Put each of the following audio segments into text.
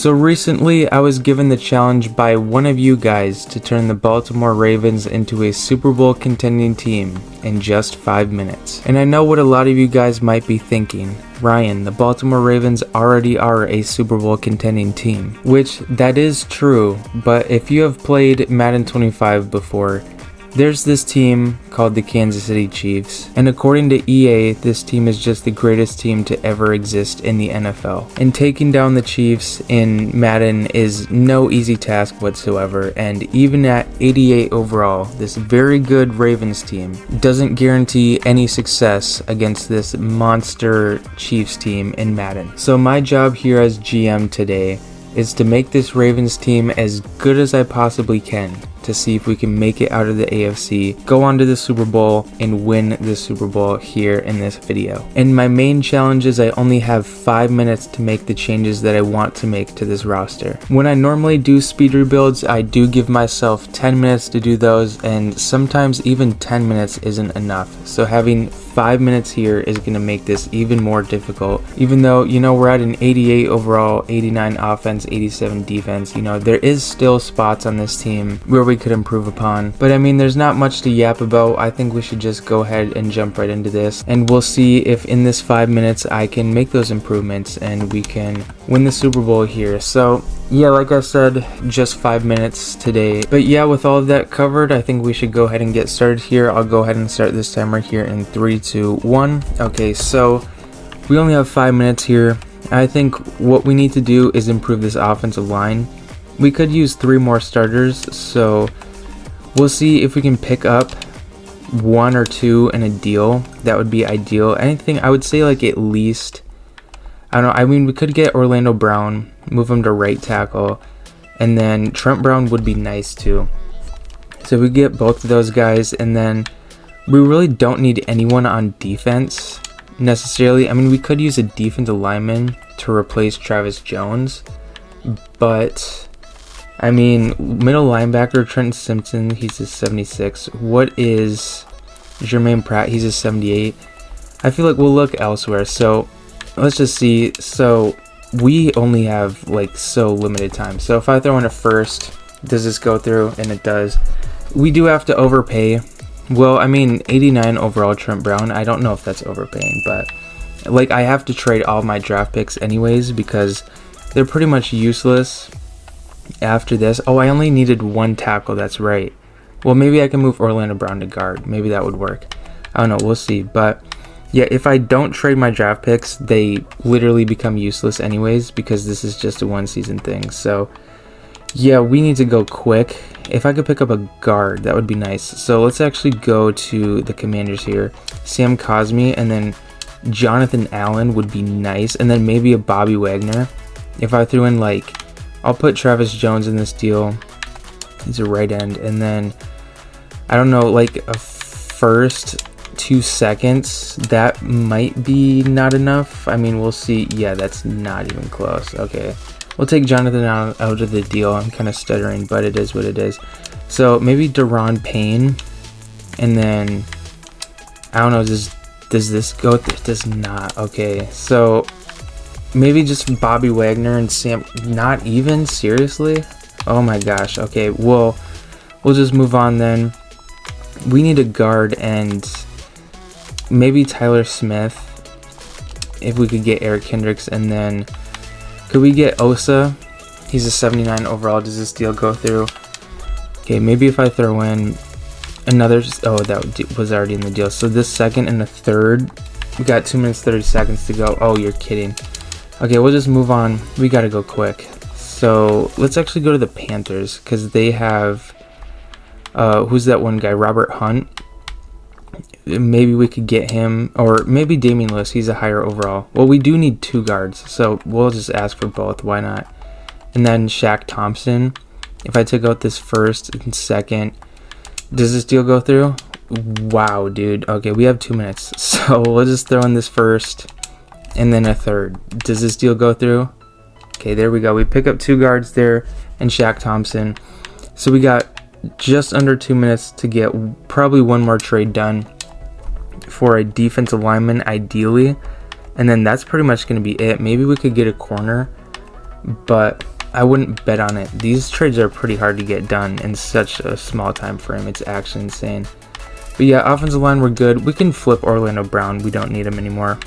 So recently I was given the challenge by one of you guys to turn the Baltimore Ravens into a Super Bowl contending team in just 5 minutes. And I know what a lot of you guys might be thinking. Ryan, the Baltimore Ravens already are a Super Bowl contending team. Which, that is true, but if you have played Madden 25 before, there's this team called the Kansas City Chiefs, and according to EA, this team is just the greatest team to ever exist in the NFL. And taking down the Chiefs in Madden is no easy task whatsoever, and even at 88 overall, this very good Ravens team doesn't guarantee any success against this monster Chiefs team in Madden. So my job here as GM today is to make this Ravens team as good as I possibly can, to see if we can make it out of the AFC, go on to the Super Bowl, and win the Super Bowl here in this video. And my main challenge is I only have 5 minutes to make the changes that I want to make to this roster. When I normally do speed rebuilds, I do give myself 10 minutes to do those, and sometimes even 10 minutes isn't enough. So having 5 minutes here is going to make this even more difficult. Even though, we're at an 88 overall, 89 offense, 87 defense, there is still spots on this team where we could improve upon. But I mean, there's not much to yap about. I think we should just go ahead and jump right into this, and we'll see if in this 5 minutes I can make those improvements and we can win the Super Bowl here. So yeah, like I said, just 5 minutes today. But yeah, with all of that covered, I think we should go ahead and get started here. I'll go ahead and start this timer here in 3, 2, 1. Okay, so we only have 5 minutes here. I think what we need to do is improve this offensive line. We could use 3 more starters, so we'll see if we can pick up 1 or 2 in a deal. That would be ideal. Anything, I would say like at least, I don't know, I mean, we could get Orlando Brown, move him to right tackle, and then Trent Brown would be nice too. So we get both of those guys, and then we really don't need anyone on defense necessarily. I mean, we could use a defensive lineman to replace Travis Jones, but I mean, middle linebacker Trenton Simpson, he's a 76. What is Jermaine Pratt? He's a 78. I feel like we'll look elsewhere. So let's just see. So we only have like so limited time. So if I throw in a first, does this go through? And it does. We do have to overpay. Well, I mean, 89 overall Trent Brown. I don't know if that's overpaying, but like I have to trade all my draft picks anyways because they're pretty much useless after this. Oh, I only needed 1 tackle. That's right. Well, maybe I can move Orlando Brown to guard. Maybe that would work. I don't know. We'll see. But yeah, if I don't trade my draft picks, they literally become useless anyways because this is just a 1-season thing. So yeah, we need to go quick. If I could pick up a guard, that would be nice. So let's actually go to the Commanders here. Sam Cosmi and then Jonathan Allen would be nice. And then maybe a Bobby Wagner. If I threw in like, I'll put Travis Jones in this deal. He's a right end. And then, I don't know, like a first, 2 seconds. That might be not enough. I mean, we'll see. Yeah, that's not even close. Okay. We'll take Jonathan out of the deal. I'm kind of stuttering, but it is what it is. So maybe Deron Payne. And then, I don't know, does this go? It does not. Okay. So maybe just Bobby Wagner and Sam. Not even? Seriously? Oh my gosh. Okay, we'll just move on then. We need a guard and maybe Tyler Smith. If we could get Eric Kendricks, and then could we get Osa? He's a 79 overall. Does this deal go through? Okay, maybe if I throw in another. Oh, that was already in the deal. So this second and a third. We got 2 minutes 30 seconds to go. Oh, you're kidding. Okay, we'll just move on. We gotta go quick. So let's actually go to the Panthers because they have who's that one guy? Robert Hunt. Maybe we could get him, or maybe Damian Lewis. He's a higher overall. Well, we do need 2 guards, so we'll just ask for both. Why not? And then Shaq Thompson. If I took out this first and second, does this deal go through? Wow, dude. Okay, we have 2 minutes, so we'll just throw in this first and then a third. Does this deal go through? Okay, there we go. We pick up 2 guards there and Shaq Thompson. So we got just under 2 minutes to get probably 1 more trade done for a defensive lineman, ideally. And then that's pretty much going to be it. Maybe we could get a corner, but I wouldn't bet on it. These trades are pretty hard to get done in such a small time frame. It's actually insane. But yeah, offensive line, we're good. We can flip Orlando Brown. We don't need him anymore.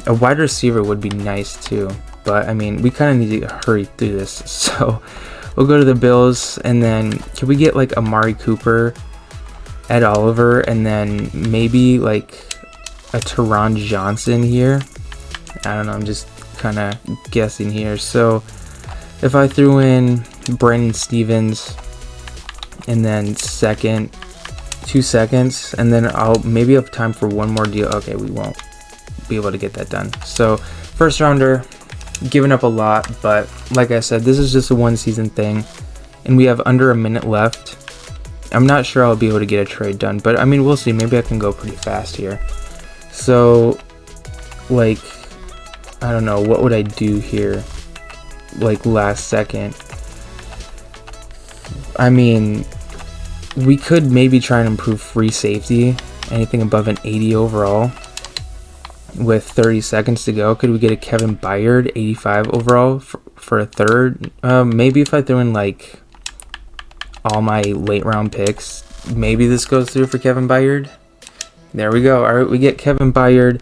A wide receiver would be nice too. But I mean, we kind of need to hurry through this. So we'll go to the Bills, and then can we get like Amari Cooper, Ed Oliver, and then maybe like a Teron Johnson here? I don't know. I'm just kind of guessing here. So if I threw in Brandon Stevens and then 2 seconds, and then I'll maybe have time for one more deal. Okay, we won't be able to get that done. So first rounder, giving up a lot, but like I said, this is just a 1 season thing, and we have under a minute left. I'm not sure I'll be able to get a trade done, but I mean, we'll see. Maybe I can go pretty fast here. So like, I don't know, what would I do here? Like last second. I mean, we could maybe try and improve free safety, anything above an 80 overall with 30 seconds to go. Could we get a Kevin Byard 85 overall for a third? Maybe if I throw in like all my late round picks, maybe this goes through for Kevin Byard. There we go. All right, we get Kevin Byard.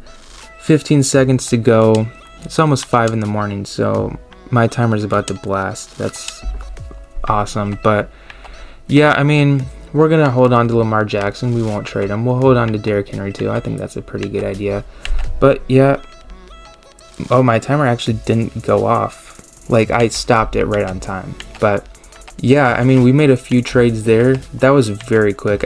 15 seconds to go. It's almost 5 in the morning, so my timer's about to blast. That's awesome. But yeah, I mean, we're gonna hold on to Lamar Jackson. We won't trade him. We'll hold on to Derrick Henry too. I think that's a pretty good idea. But yeah, oh, my timer actually didn't go off. Like, I stopped it right on time. But yeah, I mean, we made a few trades there. That was very quick.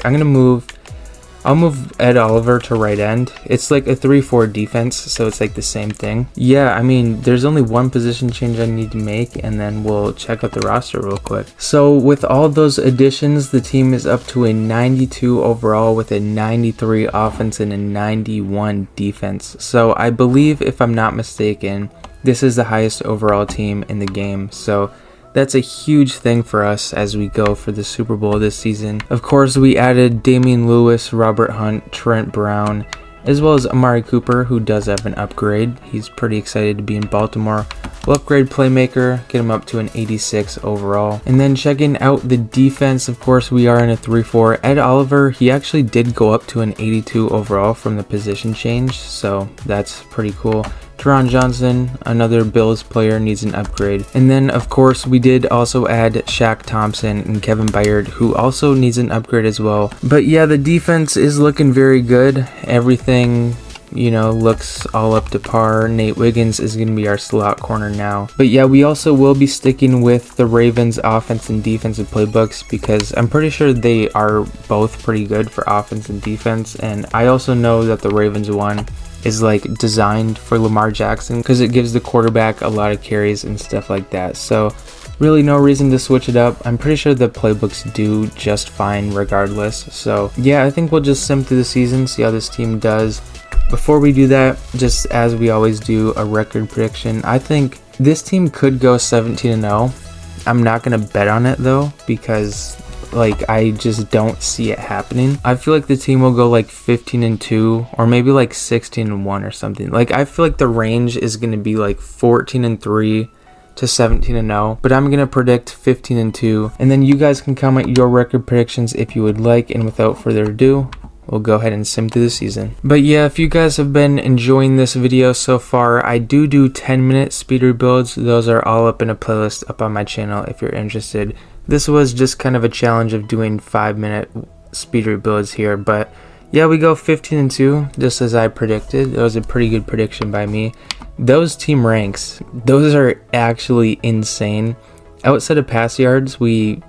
I'll move Ed Oliver to right end. It's like a 3-4 defense, so it's like the same thing. Yeah, I mean, there's only one position change I need to make, and then we'll check out the roster real quick. So with all those additions, the team is up to a 92 overall with a 93 offense and a 91 defense. So I believe, if I'm not mistaken, this is the highest overall team in the game. So that's a huge thing for us as we go for the Super Bowl this season. Of course, we added Damian Lewis, Robert Hunt, Trent Brown, as well as Amari Cooper, who does have an upgrade. He's pretty excited to be in Baltimore. We'll upgrade playmaker, get him up to an 86 overall. And then checking out the defense, of course, we are in a 3-4. Ed Oliver, he actually did go up to an 82 overall from the position change, so that's pretty cool. Teron Johnson, another Bills player, needs an upgrade. And then, of course, we did also add Shaq Thompson and Kevin Byard, who also needs an upgrade as well. But yeah, the defense is looking very good. Everything, you know, looks all up to par. Nate Wiggins is going to be our slot corner now. But yeah, we also will be sticking with the Ravens offense and defensive playbooks, because I'm pretty sure they are both pretty good for offense and defense. And I also know that the Ravens one is like designed for Lamar Jackson, because it gives the quarterback a lot of carries and stuff like that. So really no reason to switch it up. I'm pretty sure the playbooks do just fine regardless. So yeah, I think we'll just sim through the season, see how this team does. Before we do that, just as we always do, a record prediction. I think this team could go 17-0. I'm not going to bet on it though, because like, I just don't see it happening. I feel like the team will go like 15-2 or maybe like 16-1 or something. Like, I feel like the range is going to be like 14-3 to 17-0, but I'm going to predict 15-2, and then you guys can comment your record predictions if you would like. And without further ado, we'll go ahead and sim through the season. But yeah, if you guys have been enjoying this video so far, I do 10-minute speed rebuilds. Those are all up in a playlist up on my channel if you're interested. This was just kind of a challenge of doing 5-minute speed rebuilds here, but yeah, we go 15-2 just as I predicted. That was a pretty good prediction by me. Those team ranks, those are actually insane. Outside of pass yards, we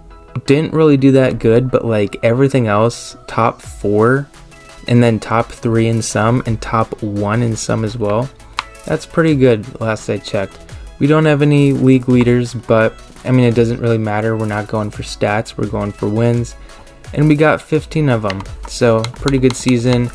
didn't really do that good, but like everything else, top 4, and then top 3 in some, and top 1 in some as well. That's pretty good last I checked. We don't have any league leaders, but I mean, it doesn't really matter. We're not going for stats, we're going for wins. And we got 15 of them, so pretty good season.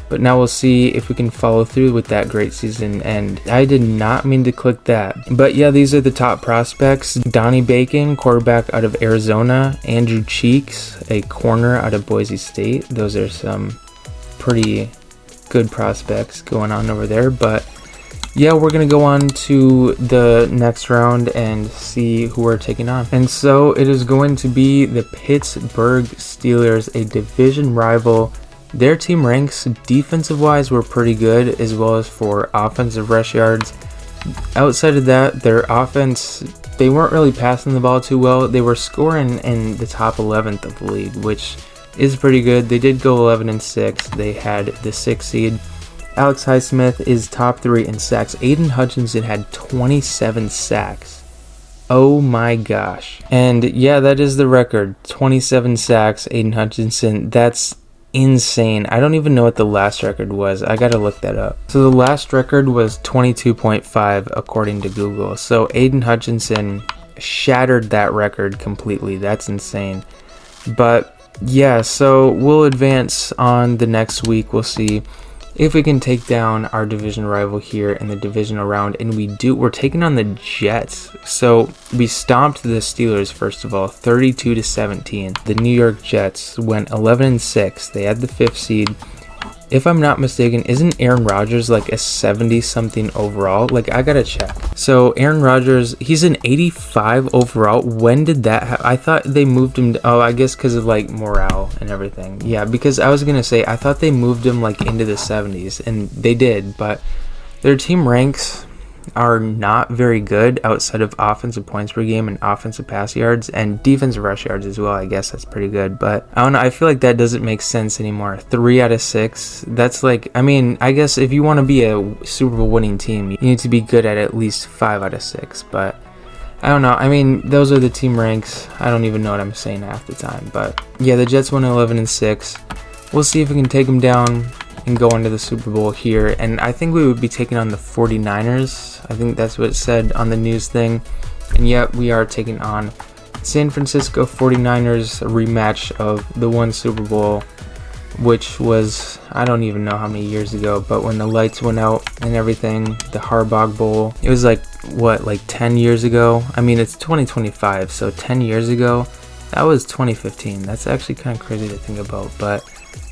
But now we'll see if we can follow through with that great season. And I did not mean to click that. But yeah, these are the top prospects. Donnie Bacon, quarterback out of Arizona. Andrew Cheeks, a corner out of Boise State. Those are some pretty good prospects going on over there. But yeah, we're going to go on to the next round and see who we're taking on. And so it is going to be the Pittsburgh Steelers, a division rival. Their team ranks defensive wise were pretty good, as well as for offensive rush yards. Outside of that, their offense, they weren't really passing the ball too well. They were scoring in the top 11th of the league, which is pretty good. They did go 11-6. They had the 6th seed. Alex Highsmith is top 3 in sacks. Aiden Hutchinson had 27 sacks. Oh my gosh. And yeah, that is the record. 27 sacks, Aiden Hutchinson. That's insane. I don't even know what the last record was. I gotta look that up. So the last record was 22.5 according to Google. So Aiden Hutchinson shattered that record completely. That's insane. But yeah, so we'll advance on the next week. We'll see if we can take down our division rival here in the divisional round, and we're taking on the Jets. So we stomped the Steelers, first of all, 32-17. The New York Jets went 11-6. They had the 5th seed. If I'm not mistaken, isn't Aaron Rodgers like a 70-something overall? Like, I gotta check. So Aaron Rodgers, he's an 85 overall. When did that happen? I thought they moved him oh, I guess because of like morale and everything. Yeah, because I was gonna say, I thought they moved him like into the 70s, and they did, but their team ranks are not very good outside of offensive points per game and offensive pass yards and defensive rush yards as well. I guess that's pretty good, but I don't know, I feel like that doesn't make sense anymore. 3 out of 6, that's like, I mean, I guess if you want to be a Super Bowl winning team, you need to be good at least 5 out of 6, but I don't know. I mean, those are the team ranks. I don't even know what I'm saying half the time, but yeah, the Jets went 11-6. We'll see if we can take them down and go into the Super Bowl here, and I think we would be taking on the 49ers. I think that's what it said on the news thing, and yet we are taking on San Francisco 49ers, a rematch of the one Super Bowl, which was, I don't even know how many years ago, but when the lights went out and everything, the Harbaugh Bowl, it was like, what, like 10 years ago? I mean, it's 2025, so 10 years ago, that was 2015. That's actually kind of crazy to think about, but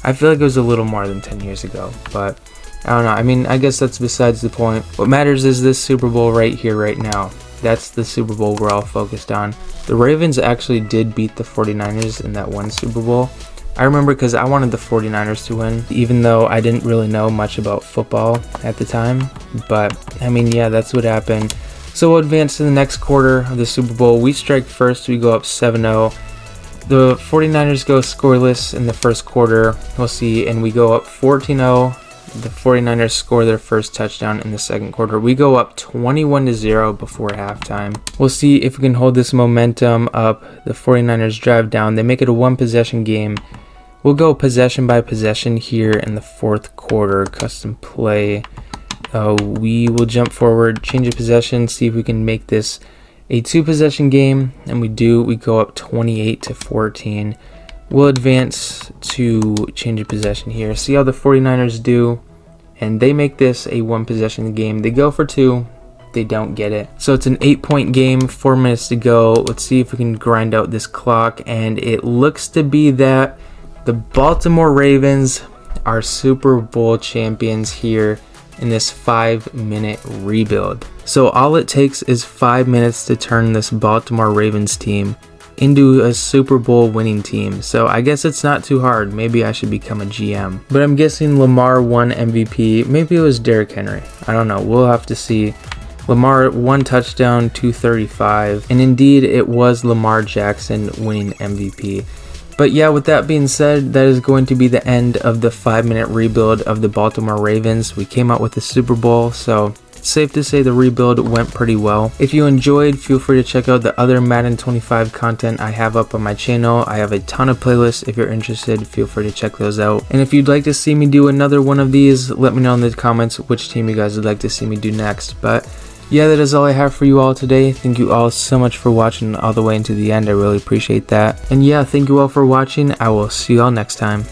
I feel like it was a little more than 10 years ago, but I don't know. I mean, I guess that's besides the point. What matters is this Super Bowl right here, right now. That's the Super Bowl we're all focused on. The Ravens actually did beat the 49ers in that one Super Bowl. I remember because I wanted the 49ers to win, even though I didn't really know much about football at the time. But, I mean, yeah, that's what happened. So we'll advance to the next quarter of the Super Bowl. We strike first. We go up 7-0. The 49ers go scoreless in the first quarter, we'll see, and we go up 14-0. The 49ers score their first touchdown in the second quarter. We go up 21-0 before halftime. We'll see if we can hold this momentum up. The 49ers drive down. They make it a one-possession game. We'll go possession by possession here in the fourth quarter, custom play. We will jump forward, change of possession, see if we can make this a 2-possession game, and we do. We go up 28-14. We'll advance to change of possession here. See how the 49ers do, and they make this a 1-possession game. They go for 2. They don't get it. So it's an 8-point game, 4 minutes to go. Let's see if we can grind out this clock, and it looks to be that the Baltimore Ravens are Super Bowl champions here in this 5-minute rebuild. So all it takes is 5 minutes to turn this Baltimore Ravens team into a Super Bowl winning team. So I guess it's not too hard. Maybe I should become a GM. But I'm guessing Lamar won MVP. Maybe it was Derrick Henry. I don't know. We'll have to see. Lamar 1 touchdown, 235. And indeed, it was Lamar Jackson winning MVP. But yeah, with that being said, that is going to be the end of the 5-minute rebuild of the Baltimore Ravens. We came out with the Super Bowl, so it's safe to say the rebuild went pretty well. If you enjoyed, feel free to check out the other Madden 25 content I have up on my channel. I have a ton of playlists. If you're interested, feel free to check those out. And if you'd like to see me do another one of these, let me know in the comments which team you guys would like to see me do next. But yeah, that is all I have for you all today. Thank you all so much for watching all the way into the end. I really appreciate that. And yeah, thank you all for watching. I will see you all next time.